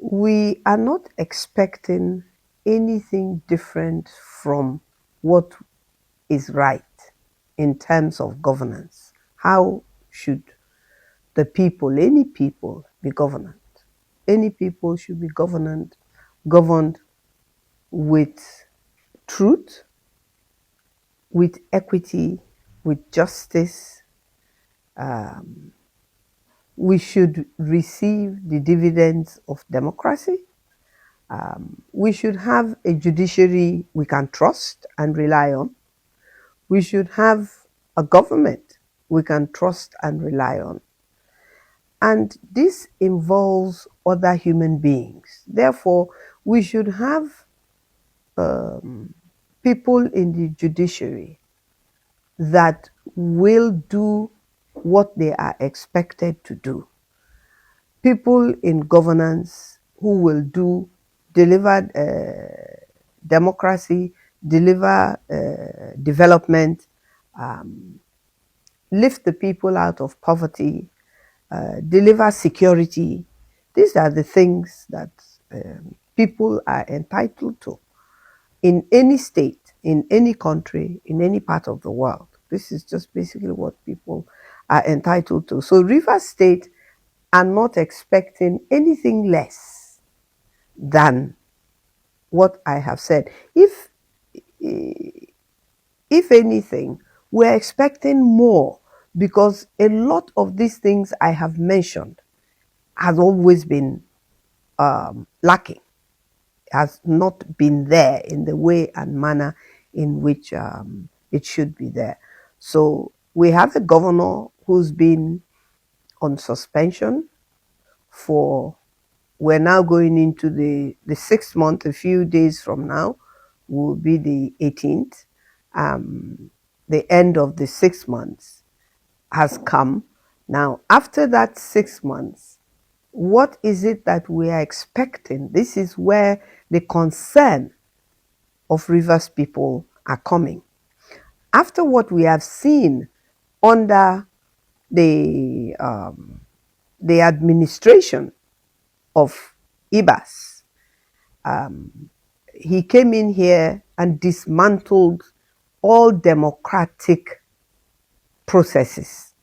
We are not expecting anything different from what is right in terms of governance. How should the people, any people, be governed? Any people should be governed with truth, with equity, with justice. We should receive the dividends of democracy. We should have a judiciary we can trust and rely on. We should have a government we can trust and rely on. And this involves other human beings. Therefore, we should have people in the judiciary that will do what they are expected to do. People in governance who will deliver democracy, deliver development, lift the people out of poverty, deliver security. These are the things that people are entitled to in any state, in any country, in any part of the world. This is just basically what people are entitled to. So Rivers State are not expecting anything less than what I have said. If anything, we're expecting more because a lot of these things I have mentioned has always been lacking, has not been there in the way and manner in which it should be there. So we have a governor who's been on suspension for, we're now going into the 6th month. A few days from now will be the 18th. The end of the 6 months has come. Now, after that 6 months, what is it that we are expecting? This is where the concern of Rivers people are coming. After what we have seen under the administration of Ibas, he came in here and dismantled all democratic processes.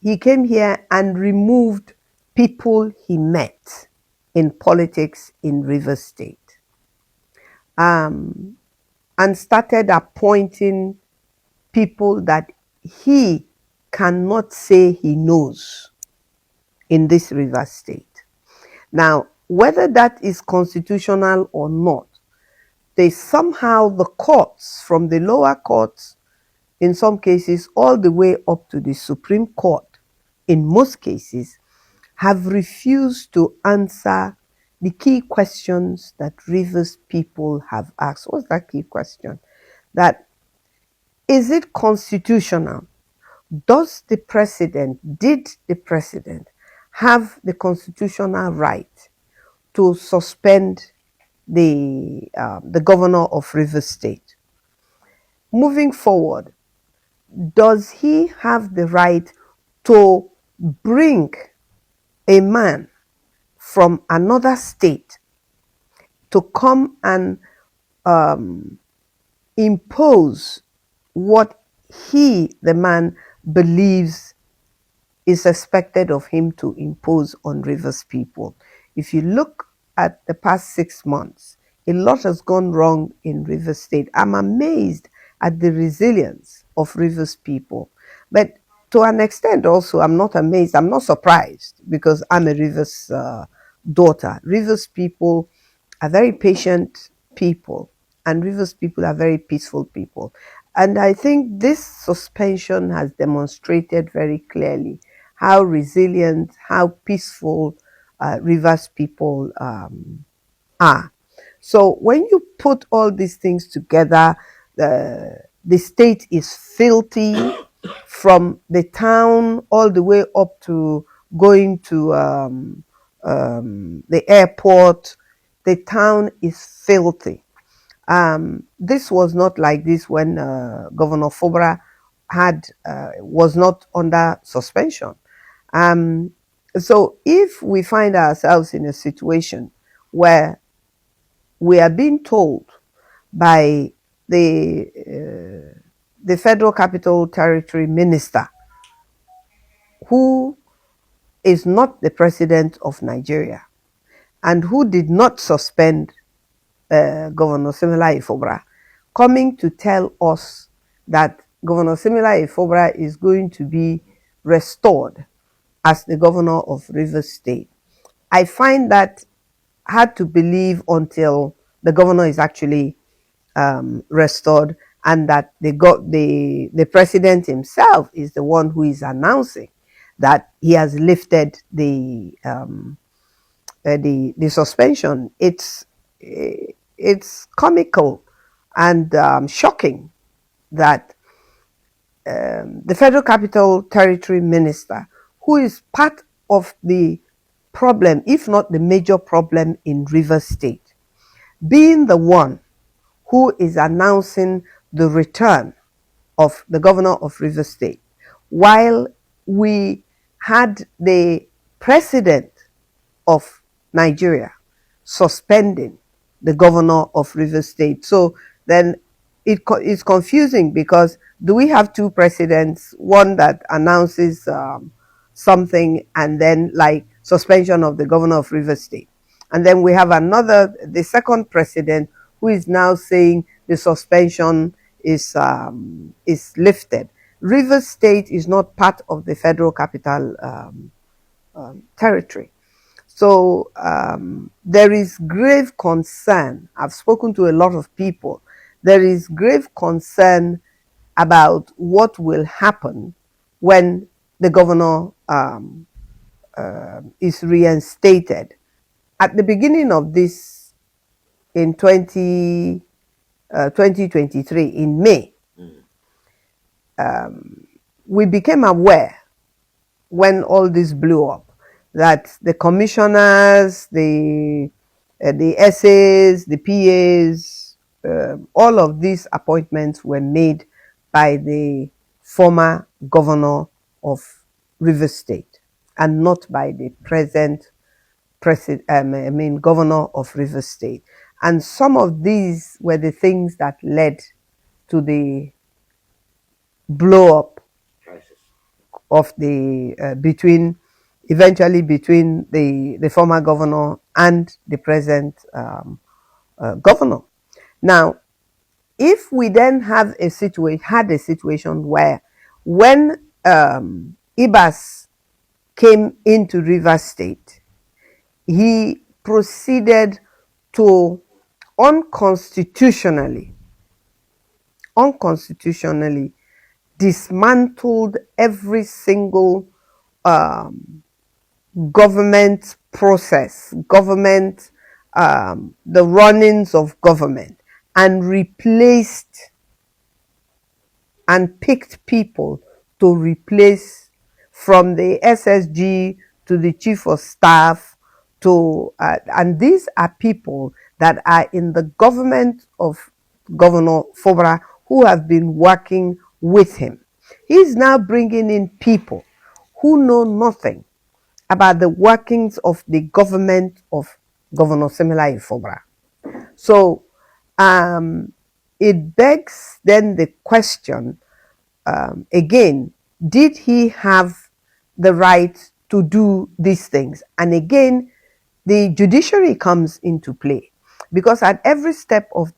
He came here and removed people he met in politics in Rivers State, and started appointing people that he cannot say he knows in this Rivers State. Now, whether that is constitutional or not, they somehow, the courts, from the lower courts, in some cases, all the way up to the Supreme Court, in most cases, have refused to answer the key questions that Rivers people have asked. What's that key question? That is it constitutional? Did the president have the constitutional right to suspend the governor of Rivers State? Moving forward, does he have the right to bring a man from another state to come and impose what he, the man, believes is expected of him to impose on Rivers people? If you look at the past 6 months, a lot has gone wrong in Rivers State. I'm amazed at the resilience of Rivers people. But to an extent also, I'm not amazed, I'm not surprised, because I'm a Rivers daughter. Rivers people are very patient people, and Rivers people are very peaceful people. And I think this suspension has demonstrated very clearly how resilient, how peaceful Rivers people are. So when you put all these things together, the state is filthy from the town all the way up to going to the airport. The town is filthy. This was not like this when Governor Fubara was not under suspension. So if we find ourselves in a situation where we are being told by the Federal Capital Territory Minister, who is not the president of Nigeria and who did not suspend Governor Similaye Fubara, coming to tell us that Governor Similaye Fubara is going to be restored as the governor of Rivers State. I find that hard to believe until the governor is actually restored, and that the president himself is the one who is announcing that he has lifted the suspension. It's comical and shocking that the Federal Capital Territory Minister, who is part of the problem, if not the major problem in Rivers State, being the one who is announcing the return of the governor of Rivers State, while we had the president of Nigeria suspending the governor of Rivers State. So then it's confusing, because do we have two presidents, one that announces something and then like suspension of the governor of Rivers State, and then we have another, the second president, who is now saying the suspension is lifted. Rivers State is not part of the Federal Capital Territory. So there is grave concern. I've spoken to a lot of people. There is grave concern about what will happen when the governor is reinstated. At the beginning of this, in 2023, in May, we became aware, when all this blew up, that the commissioners, the SAs, the PAs, all of these appointments were made by the former governor of Rivers State and not by the present governor of Rivers State. And some of these were the things that led to the blow up of the eventually between the former governor and the present governor. Now, if we then had a situation where, when Ibas came into Rivers State, he proceeded to unconstitutionally dismantled every single government process, the runnings of government, and replaced and picked people to replace, from the SSG to the chief of staff to and these are people that are in the government of Governor Fubara, who have been working with him. He's now bringing in people who know nothing about the workings of the government of Governor Similaye Fubara. So it begs then the question, again, did he have the right to do these things? And again, the judiciary comes into play, because at every step of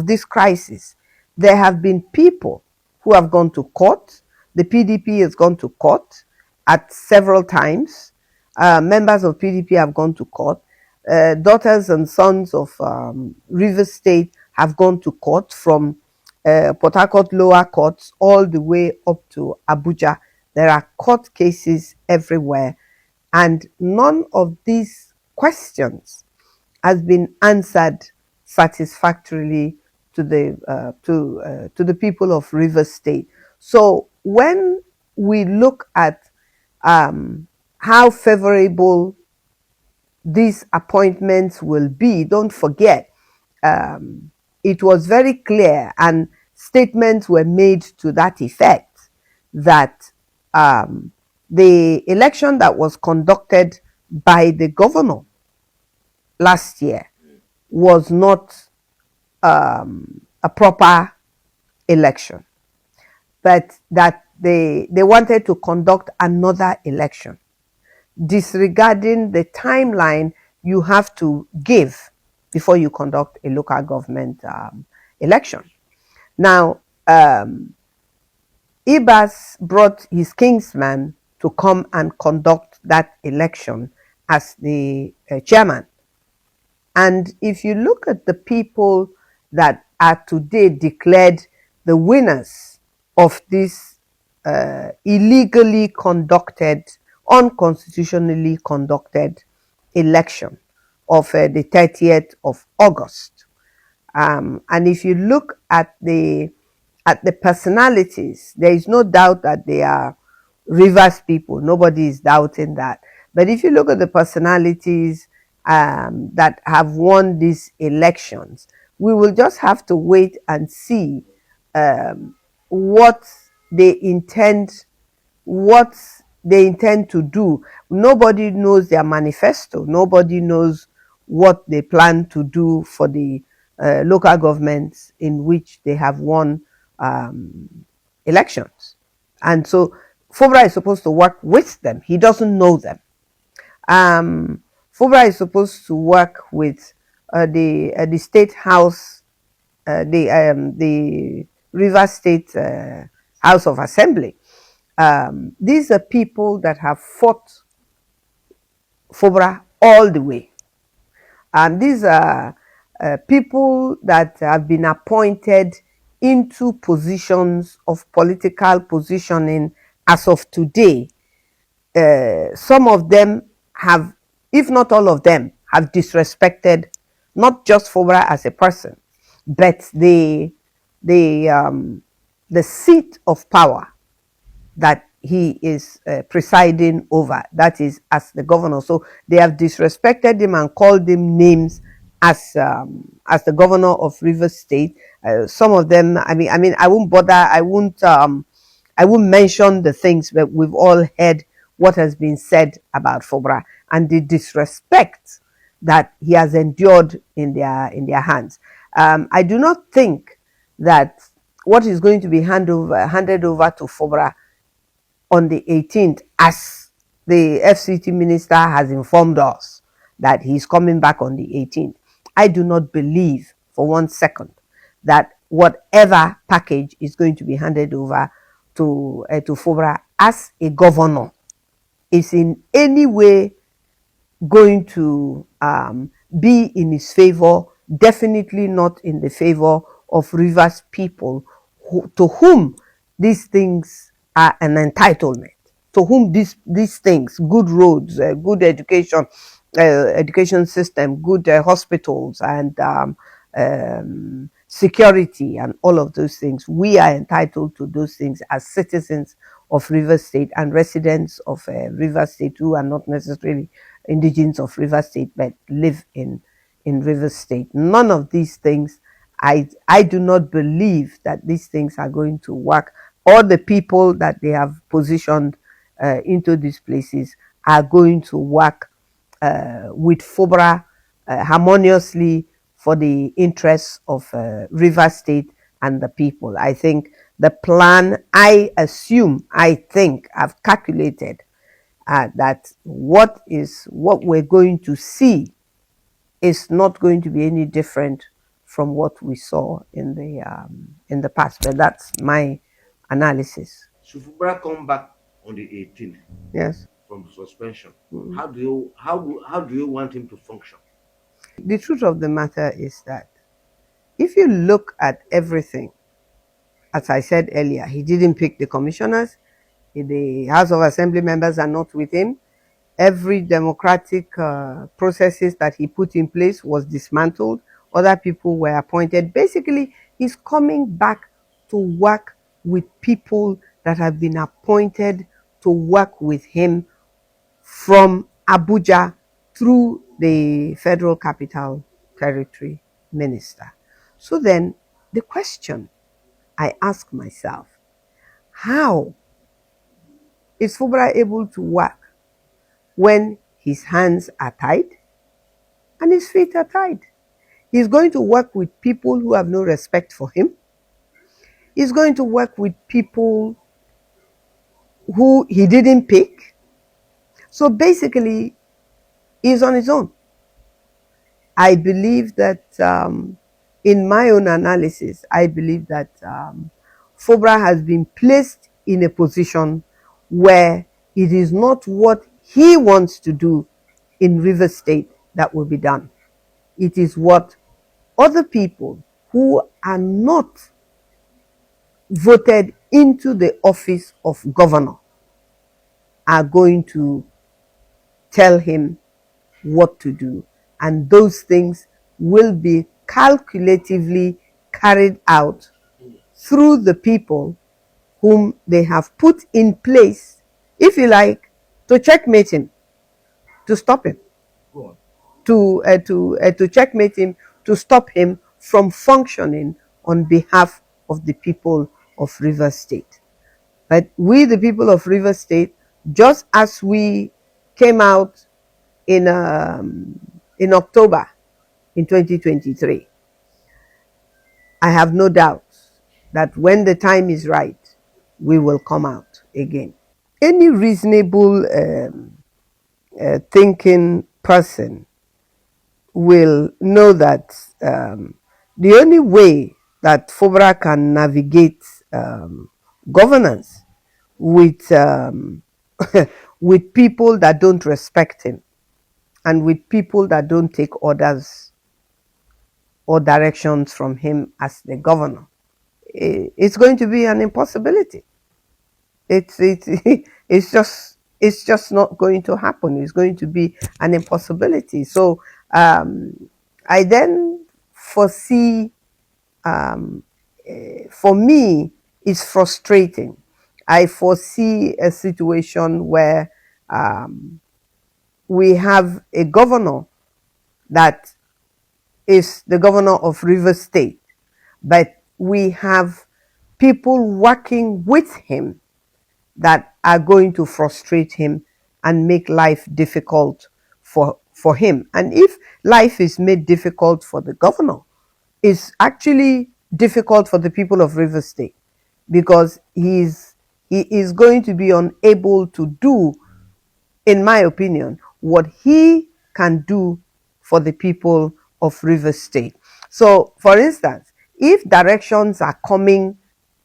this crisis, there have been people who have gone to court. The PDP has gone to court at several times. Members of PDP have gone to court. Daughters and sons of Rivers State have gone to court, from Port Harcourt lower courts all the way up to Abuja. There are court cases everywhere, and none of these questions has been answered satisfactorily to the people of Rivers State. So when we look at how favorable these appointments will be, don't forget, it was very clear, and statements were made to that effect, that the election that was conducted by the governor last year was not a proper election, but that they wanted to conduct another election, disregarding the timeline you have to give before you conduct a local government election. Now, Ibas brought his kinsman to come and conduct that election as the chairman. And if you look at the people that are today declared the winners of this illegally conducted, unconstitutionally conducted election of the 30th of August. And if you look at the personalities, there is no doubt that they are Rivers people. Nobody is doubting that. But if you look at the personalities that have won these elections, we will just have to wait and see what they intend what they intend to do. Nobody knows their manifesto. Nobody knows what they plan to do for the local governments in which they have won elections. And so Fubara is supposed to work with them. He doesn't know them. Fubara is supposed to work with the state house, the River State House of Assembly. These are people that have fought Fubara all the way. And these are people that have been appointed into positions of political positioning as of today. Some of them have, if not all of them, have disrespected not just Fubara as a person, but the seat of power that he is presiding over, that is as the governor. So they have disrespected him and called him names as the governor of Rivers State. Some of them, I won't bother. I won't mention the things, but we've all heard what has been said about Fubara and the disrespect that he has endured in their hands. I do not think that what is going to be handed over to Fubara on the 18th, as the FCT minister has informed us that he's coming back on the 18th. I do not believe for 1 second that whatever package is going to be handed over to Fubara as a governor is in any way going to be in his favor, definitely not in the favor of Rivers people to whom these things are an entitlement, to whom these things, good roads, good education system, good hospitals, and security, and all of those things. We are entitled to those things as citizens of Rivers State and residents of Rivers State who are not necessarily indigenous of Rivers State but live in Rivers State. None of these things, I do not believe that these things are going to work, or the people that they have positioned into these places are going to work with Fubara harmoniously for the interests of Rivers State and the people. I think the plan, I've calculated that what we're going to see is not going to be any different from what we saw in the past. But that's my analysis. Should Fubara come back on the 18th? Yes. From suspension, how do you want him to function? The truth of the matter is that if you look at everything, as I said earlier, he didn't pick the commissioners. The House of Assembly members are not with him. Every democratic processes that he put in place was dismantled. Other people were appointed. Basically, he's coming back to work with people that have been appointed to work with him from Abuja through the Federal Capital Territory Minister. So then the question I ask myself, how Is Fubara able to work when his hands are tied and his feet are tied? He's going to work with people who have no respect for him. He's going to work with people who he didn't pick. So basically, he's on his own. I believe that, in my own analysis, I believe that Fubara has been placed in a position where it is not what he wants to do in River State that will be done. It is what other people who are not voted into the office of governor are going to tell him what to do. And those things will be calculatively carried out through the people whom they have put in place, if you like, to checkmate him, to stop him, to checkmate him, to stop him from functioning on behalf of the people of River State. But we, the people of River State, just as we came out in October in 2023, I have no doubt that when the time is right, we will come out again. Any reasonable thinking person will know that the only way that Fubara can navigate governance with with people that don't respect him and with people that don't take orders or directions from him as the governor, it's going to be an impossibility. It's it's just not going to happen. It's going to be an impossibility. So I then foresee, for me, it's frustrating. I foresee a situation where we have a governor that is the governor of River State, but we have people working with him that are going to frustrate him and make life difficult for him. And if life is made difficult for the governor, it's actually difficult for the people of River State, because he is going to be unable to do, in my opinion, what he can do for the people of River State. So, for instance, if directions are coming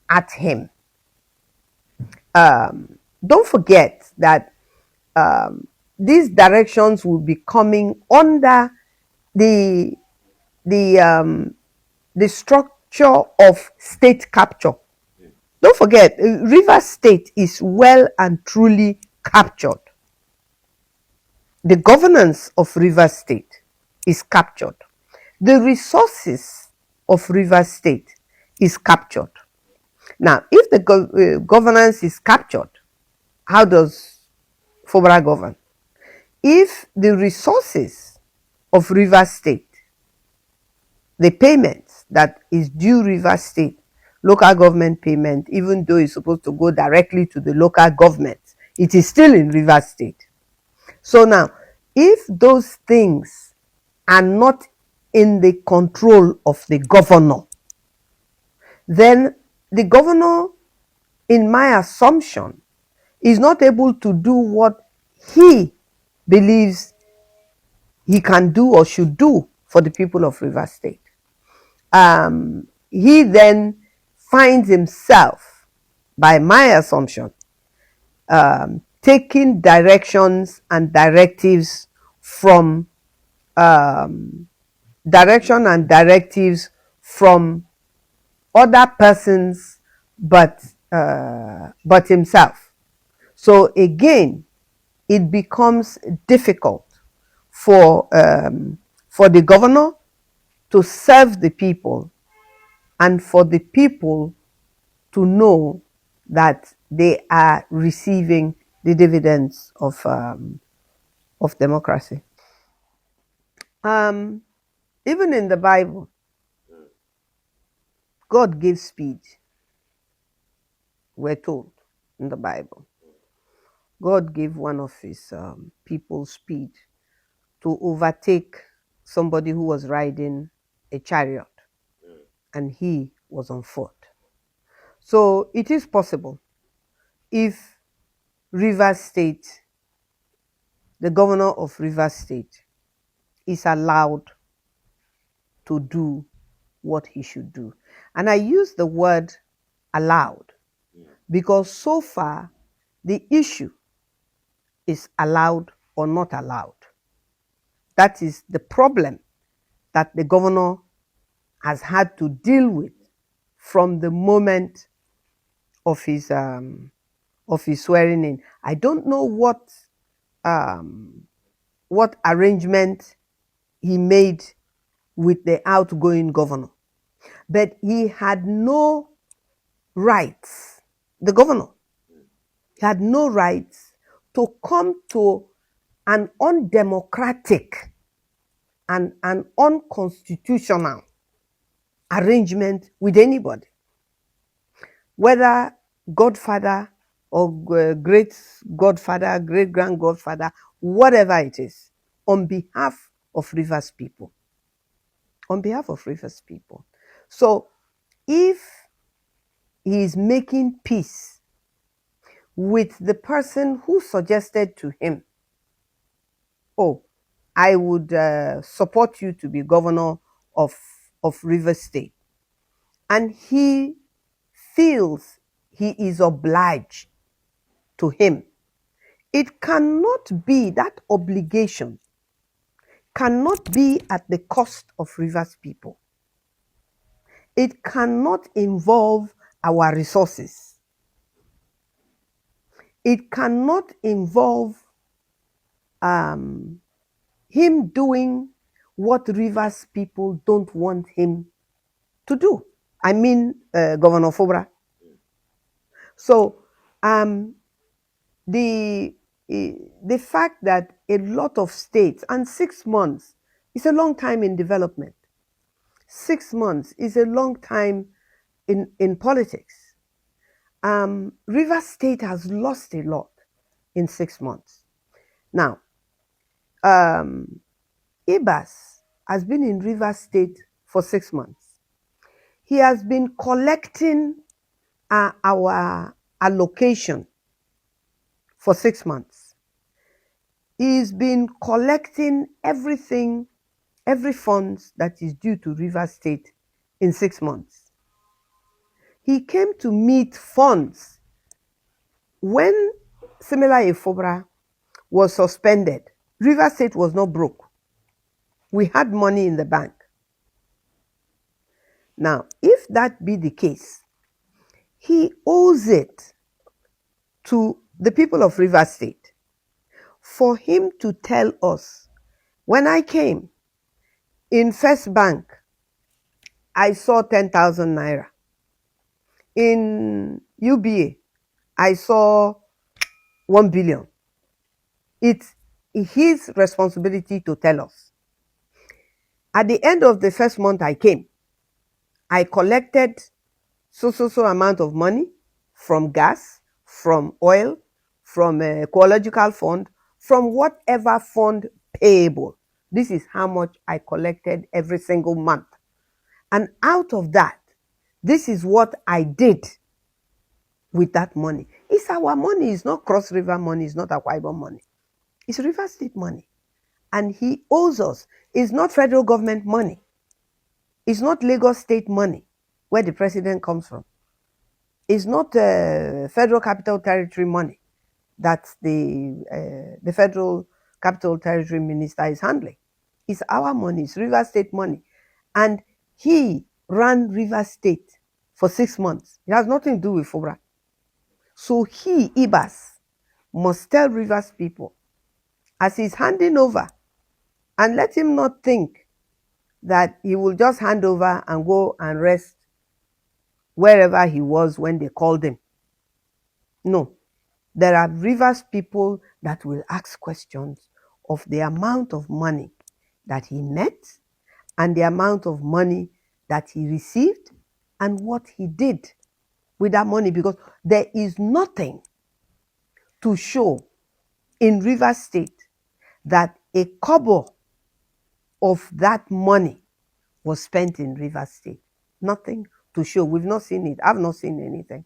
at him, don't forget that these directions will be coming under the the um, the structure of state capture. Don't forget, River State is well and truly captured. The governance of River State is captured. The resources of River State is captured. Now, if the governance is captured, how does Fubara govern? If the resources of River State, the payments that is due River State, local government payment, even though it's supposed to go directly to the local government, it is still in River State. So now, if those things are not in the control of the governor, then the governor, in my assumption, is not able to do what he believes he can do or should do for the people of River State. He then finds himself, by my assumption, taking directions and directives from other persons, but himself. So again, it becomes difficult for the governor to serve the people, and for the people to know that they are receiving the dividends of democracy. Even in the Bible, God gives speed, we're told in the Bible. God gave one of his people speed to overtake somebody who was riding a chariot, and he was on foot. So it is possible if Rivers State, the governor of Rivers State, is allowed to do what he should do. And I use the word allowed because so far the issue is allowed or not allowed. That is the problem that the governor has had to deal with from the moment of his swearing in. I don't know what arrangement he made with the outgoing governor, but he had no rights. The governor had no rights to come to an undemocratic and an unconstitutional arrangement with anybody, whether godfather or great godfather, great grand godfather, whatever it is, on behalf of Rivers people. On behalf of Rivers people. So if he is making peace with the person who suggested to him, oh, I would support you to be governor of Rivers State, and he feels he is obliged to him, it cannot be, that obligation cannot be at the cost of Rivers people. It cannot involve our resources. It cannot involve him doing what Rivers people don't want him to do. I mean, Governor Fubara. So the fact that a lot of states, and 6 months is a long time in development. 6 months is a long time in politics. Rivers State has lost a lot in 6 months. Now, Ibas has been in Rivers State for 6 months. He has been collecting our allocation for 6 months. He's been collecting everything, every funds that is due to Rivers State in 6 months. He came to meet funds when Similar Fubara was suspended. Rivers State was not broke. We had money in the bank. Now, if that be the case, he owes it to the people of Rivers State for him to tell us, when I came in First Bank, I saw 10,000 naira. In UBA, I saw 1 billion. It's his responsibility to tell us. At the end of the first month I came, I collected so amount of money from gas, from oil, from a ecological fund, from whatever fund payable. This is how much I collected every single month. And out of that, this is what I did with that money. It's our money. It's not Cross River money. It's not Akwa Ibom money. It's River State money. And he owes us. It's not federal government money. It's not Lagos State money, where the president comes from. It's not Federal Capital Territory money that the Federal Capital Territory Minister is handling. It's our money. It's River State money. And he ran River State for 6 months. It has nothing to do with Fubara. So he, Ibas, must tell Rivers people, as he's handing over, and let him not think that he will just hand over and go and rest wherever he was when they called him. No. There are Rivers people that will ask questions of the amount of money that he met and the amount of money that he received and what he did with that money, because there is nothing to show in Rivers State that a kobo of that money was spent in Rivers State? Nothing to show. We've not seen it. I've not seen anything.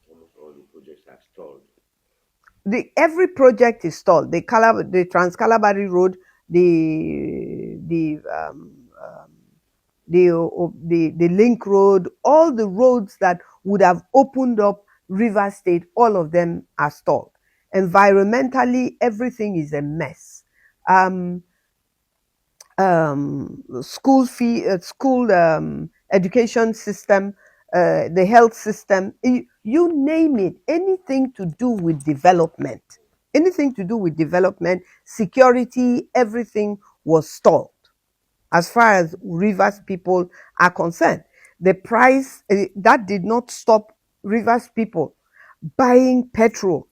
Almost all the projects are stalled. Every project is stalled. The Trans Calabari Road, the the link road, all the roads that would have opened up River State, all of them are stalled. Environmentally, everything is a mess. Um, School fee, school education system, the health system, you name it, anything to do with development, security, everything was stalled as far as Rivers people are concerned. The price, that did not stop Rivers people buying petrol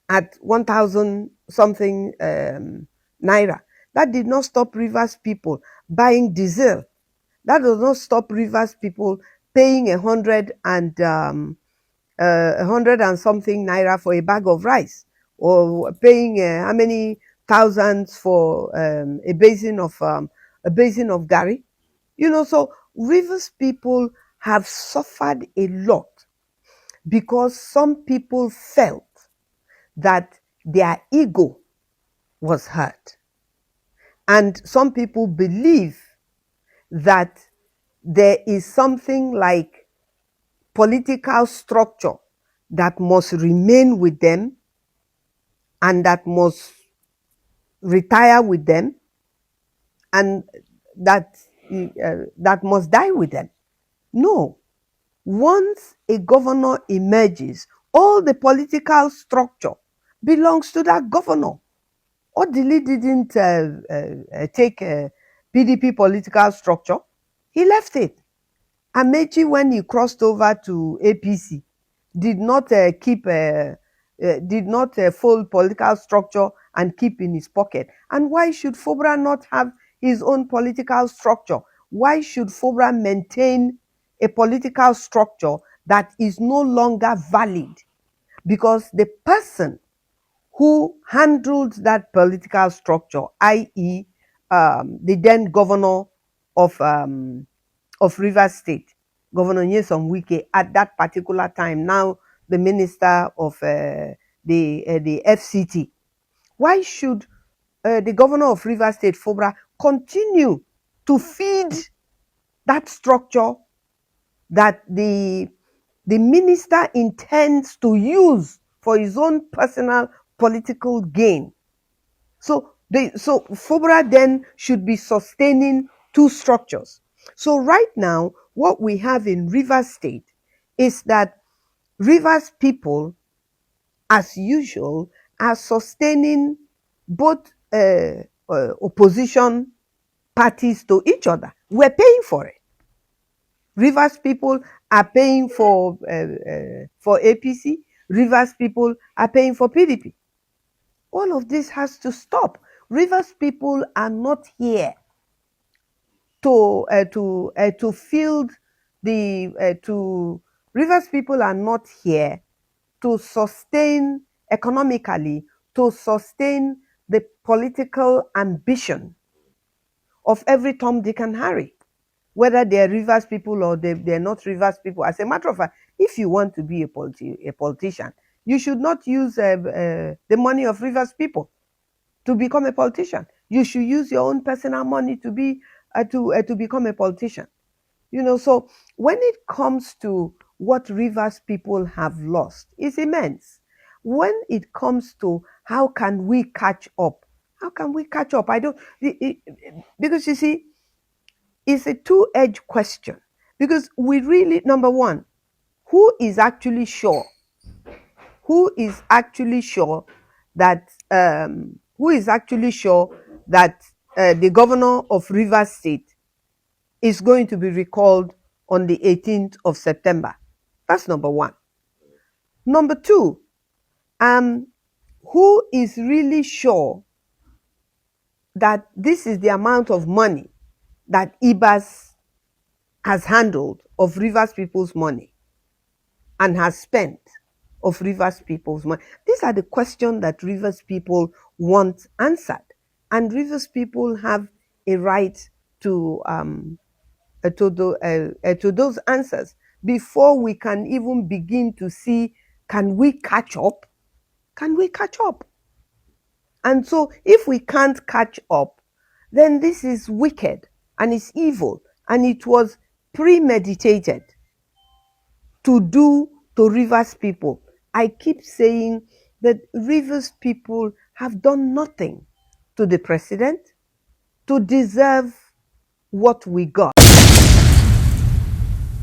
at 1,000 something naira. That did not stop Rivers people buying diesel. That does not stop Rivers people paying 100 and something naira for a bag of rice, or paying how many thousands for a basin of gari. So Rivers people have suffered a lot because some people felt that their ego was hurt. And some people believe that there is something like political structure that must remain with them and that must retire with them, and that that must die with them. No. Once a governor emerges, all the political structure belongs to that governor. Odili didn't take PDP political structure. He left it. Amechi, when he crossed over to APC, did not did not fold political structure and keep in his pocket. And why should Fubara not have his own political structure? Why should Fubara maintain a political structure that is no longer valid? Because the person who handled that political structure, i.e., the then governor of Rivers State, Governor Nyesom Wike, at that particular time, now the minister of the FCT. Why should the governor of Rivers State, Fubara, continue to feed that structure that the minister intends to use for his own personal political gain? So Fubara then should be sustaining two structures. So right now, what we have in Rivers State is that Rivers people, as usual, are sustaining both opposition parties to each other. We're paying for it. Rivers people are paying for APC. Rivers people are paying for PDP. All of this has to stop. Rivers people are not here to field the to Rivers people are not here to sustain economically, to sustain the political ambition of every Tom, Dick, and Harry, whether they're Rivers people or they're not Rivers people. As a matter of fact, if you want to be a politician, you should not use the money of Rivers people to become a politician. You should use your own personal money to become a politician. So when it comes to what Rivers people have lost, it's immense. When it comes to how can we catch up, I don't, because you see, it's a two-edged question. Because we really, number one, who is actually sure? Who is actually sure that the governor of Rivers State is going to be recalled on the 18th of September? That's number one. Number two, who is really sure that this is the amount of money that IBAS has handled of Rivers people's money and has spent? of Rivers people's mind? These are the questions that Rivers people want answered. And Rivers people have a right to to those answers before we can even begin to see, can we catch up? Can we catch up? And so if we can't catch up, then this is wicked and it's evil and it was premeditated to do to Rivers people. I keep saying that Rivers people have done nothing to the president to deserve what we got.